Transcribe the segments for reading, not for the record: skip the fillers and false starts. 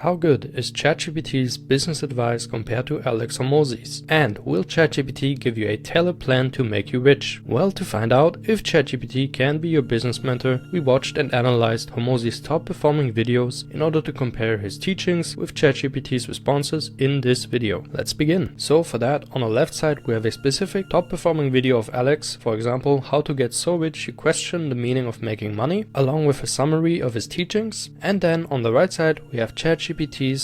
How good is ChatGPT's business advice compared to Alex Hormozi's? And will ChatGPT give you a tailored plan to make you rich? Well, to find out if ChatGPT can be your business mentor, we watched and analyzed Hormozi's top performing videos in order to compare his teachings with ChatGPT's responses in this video. Let's begin. So for that, on the left side we have a specific top performing video of Alex, for example, how to get so rich you question the meaning of making money, along with a summary of his teachings. And then on the right side we have ChatGPT's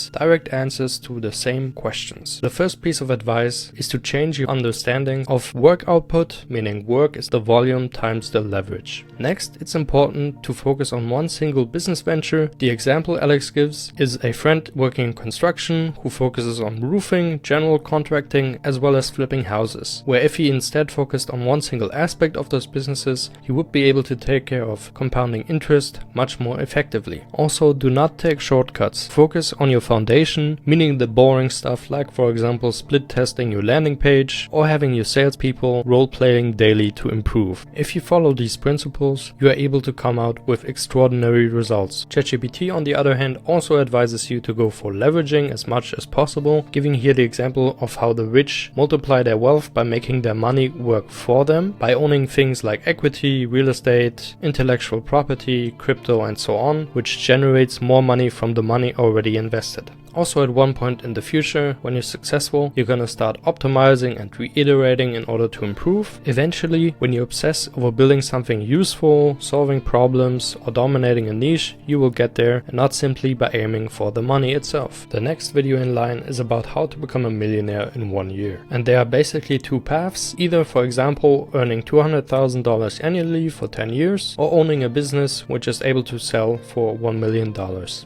direct answers to the same questions. The first piece of advice is to change your understanding of work output, meaning work is the volume times the leverage. Next, it's important to focus on one single business venture. The example Alex gives is a friend working in construction who focuses on roofing, general contracting, as well as flipping houses, where if he instead focused on one single aspect of those businesses, he would be able to take care of compounding interest much more effectively. Also, do not take shortcuts. Focus on your foundation, meaning the boring stuff like, for example, split testing your landing page or having your salespeople role-playing daily to improve. If you follow these principles, you are able to come out with extraordinary results. ChatGPT, on the other hand, also advises you to go for leveraging as much as possible, giving here the example of how the rich multiply their wealth by making their money work for them, by owning things like equity, real estate, intellectual property, crypto, and so on, which generates more money from the money already invested. Also, at one point in the future, when you're successful, you're gonna start optimizing and reiterating in order to improve. Eventually, when you obsess over building something useful, solving problems, or dominating a niche, you will get there, and not simply by aiming for the money itself. The next video in line is about how to become a millionaire in 1 year. And there are basically two paths, either, for example, earning $200,000 annually for 10 years, or owning a business which is able to sell for $1 million.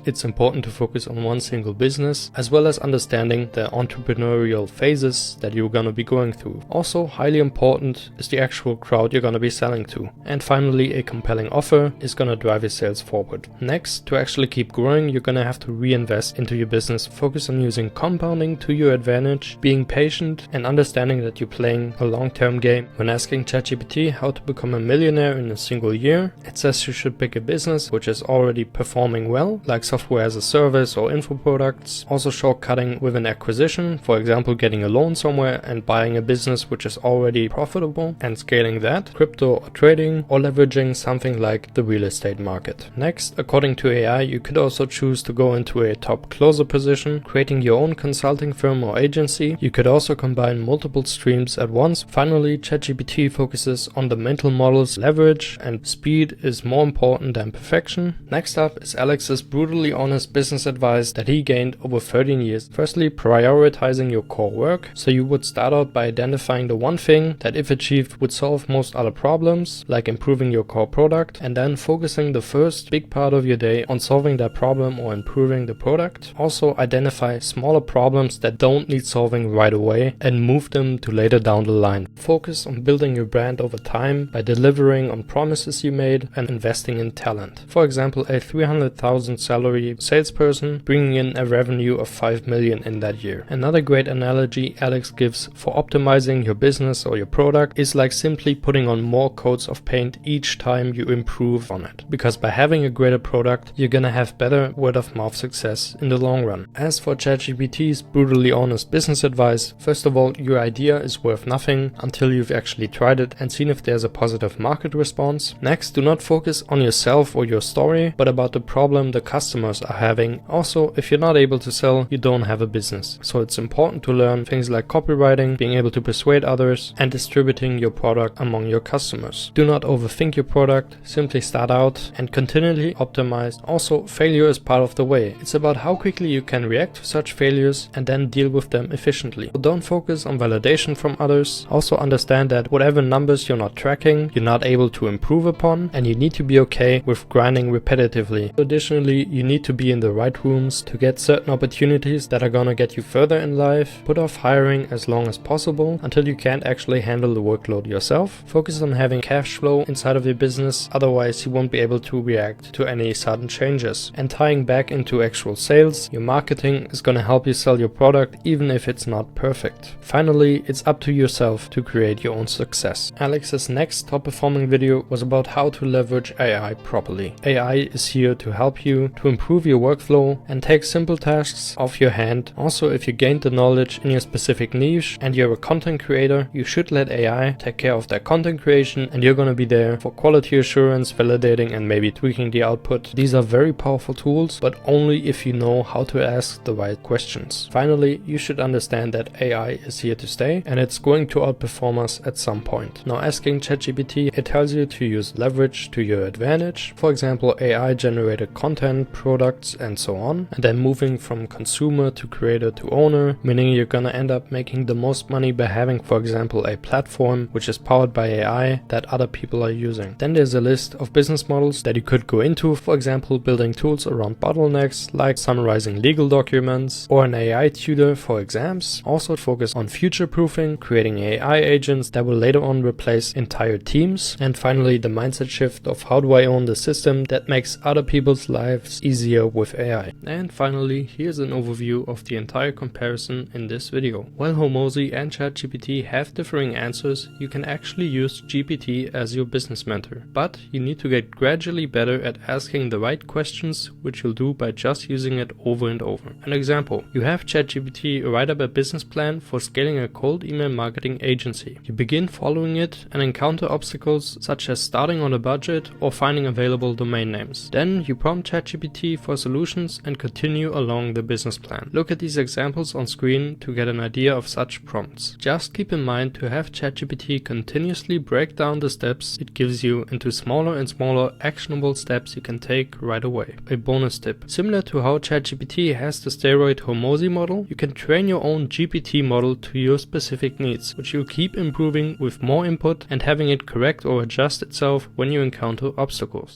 It's important to focus on one single business, as well as understanding the entrepreneurial phases that you're gonna be going through. Also, highly important is the actual crowd you're gonna be selling to. And finally, a compelling offer is gonna drive your sales forward. Next, to actually keep growing, you're gonna have to reinvest into your business. Focus on using compounding to your advantage, being patient, and understanding that you're playing a long-term game. When asking ChatGPT how to become a millionaire in a single year, it says you should pick a business which is already performing well, like software as a service or info products. Also, shortcutting with an acquisition, for example getting a loan somewhere and buying a business which is already profitable and scaling that, crypto or trading, or leveraging something like the real estate market. Next, according to AI, you could also choose to go into a top closer position, creating your own consulting firm or agency. You could also combine multiple streams at once. Finally, ChatGPT focuses on the mental models leverage, and speed is more important than perfection. Next up is Alex's brutally honest business advice that he gained over 13 years. Firstly, prioritizing your core work. So you would start out by identifying the one thing that, if achieved, would solve most other problems, like improving your core product, and then focusing the first big part of your day on solving that problem or improving the product. Also, identify smaller problems that don't need solving right away and move them to later down the line. Focus on building your brand over time by delivering on promises you made and investing in talent. For example, a $300,000 salary salesperson bringing in a revenue of 5 million in that year. Another great analogy Alex gives for optimizing your business or your product is like simply putting on more coats of paint each time you improve on it. Because by having a greater product, you're gonna have better word of mouth success in the long run. As for ChatGPT's brutally honest business advice, first of all, your idea is worth nothing until you've actually tried it and seen if there's a positive market response. Next, do not focus on yourself or your story, but about the problem the customers are having. Also, if you're not able to sell, you don't have a business. So it's important to learn things like copywriting, being able to persuade others, and distributing your product among your customers. Do not overthink your product, simply start out and continually optimize. Also, failure is part of the way. It's about how quickly you can react to such failures and then deal with them efficiently. So don't focus on validation from others. Also understand that whatever numbers you're not tracking, you're not able to improve upon, and you need to be okay with grinding repetitively. Additionally, you need to be in the right rooms to get certain opportunities that are gonna get you further in life. Put off hiring as long as possible until you can't actually handle the workload yourself. Focus on having cash flow inside of your business, otherwise you won't be able to react to any sudden changes. And tying back into actual sales, your marketing is gonna help you sell your product even if it's not perfect. Finally, it's up to yourself to create your own success. Alex's next top performing video was about how to leverage AI properly. AI is here to help you to improve your workflow and take simple tasks tasks off your hand. Also, if you gained the knowledge in your specific niche and you're a content creator, you should let AI take care of that content creation, and you're gonna be there for quality assurance, validating, and maybe tweaking the output. These are very powerful tools, but only if you know how to ask the right questions. Finally, you should understand that AI is here to stay, and it's going to outperform us at some point. Now, asking ChatGPT, it tells you to use leverage to your advantage. For example, AI generated content, products, and so on. And then moving from consumer to creator to owner, meaning you're gonna end up making the most money by having, for example, a platform which is powered by AI that other people are using. Then there's a list of business models that you could go into, for example, building tools around bottlenecks like summarizing legal documents, or an AI tutor for exams. Also focus on future-proofing, creating AI agents that will later on replace entire teams. And finally, the mindset shift of how do I own the system that makes other people's lives easier with AI. And finally, here's an overview of the entire comparison in this video. While Hormozi and ChatGPT have differing answers, you can actually use GPT as your business mentor. But you need to get gradually better at asking the right questions, which you'll do by just using it over and over. An example, you have ChatGPT write up a business plan for scaling a cold email marketing agency. You begin following it and encounter obstacles such as starting on a budget or finding available domain names. Then you prompt ChatGPT for solutions and continue along the business plan. Look at these examples on screen to get an idea of such prompts. Just keep in mind to have ChatGPT continuously break down the steps it gives you into smaller and smaller actionable steps you can take right away. A bonus tip: similar to how ChatGPT has the steroid Hormozi model, you can train your own GPT model to your specific needs, which you'll keep improving with more input and having it correct or adjust itself when you encounter obstacles.